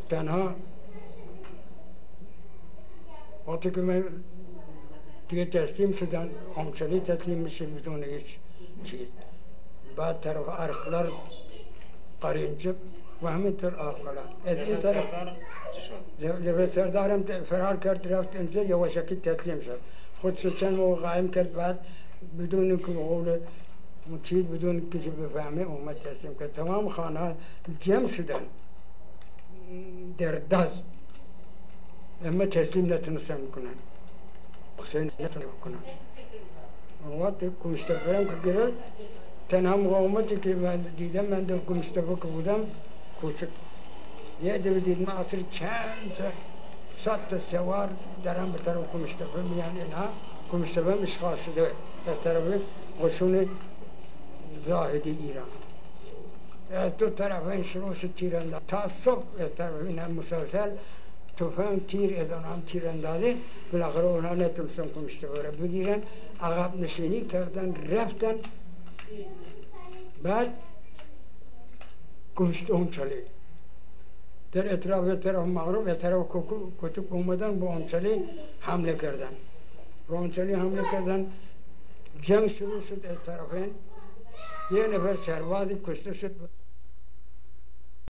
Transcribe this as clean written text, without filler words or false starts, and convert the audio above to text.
تنها وقتی که من دیگه تسلیم شدن همچلی تسلیم میشه بدون هیچ چیز. بعد طرف ارخلار قرینجب و همینطور آخلا از این طرف لبه سردارم فرار کرد رفت اینجا یواشکی تسلیم شد خودشو چند موقع قایم کرد بعد بدون که قول چیز بدون کسی بفهمه اومد تسلیم کرد تمام خانه ها جمع شدن در دست اما تسلیم نتونستن کنن حسین نتونستن کنن وقت کنشتفرم که گرفت تنها مقاومتی که من دیدم من در کنشتفر که بودم کوچک یه دو دیدم اصل چند صد تا سوار درم به طرف کنشتفر میان اینها کنشتفر اشغال شده در طرف قشون زاهدی ایران دو طرف این شروع شد تیراندازی تا صبح از طرف این هم مسلسل تفنگ تیر از آنها هم تیراندازی بالاخره اونها نتونستن کنشتفر را بگیرن عقب نشینی کردن رفتن بعد کنشت اونچلی در اطراف مغرب اطراف کتب اومدن با اونچلی حمله کردن با اونچلی حمله کردن جنگ شروع شد از طرفین یه نفر سربازی کشته شد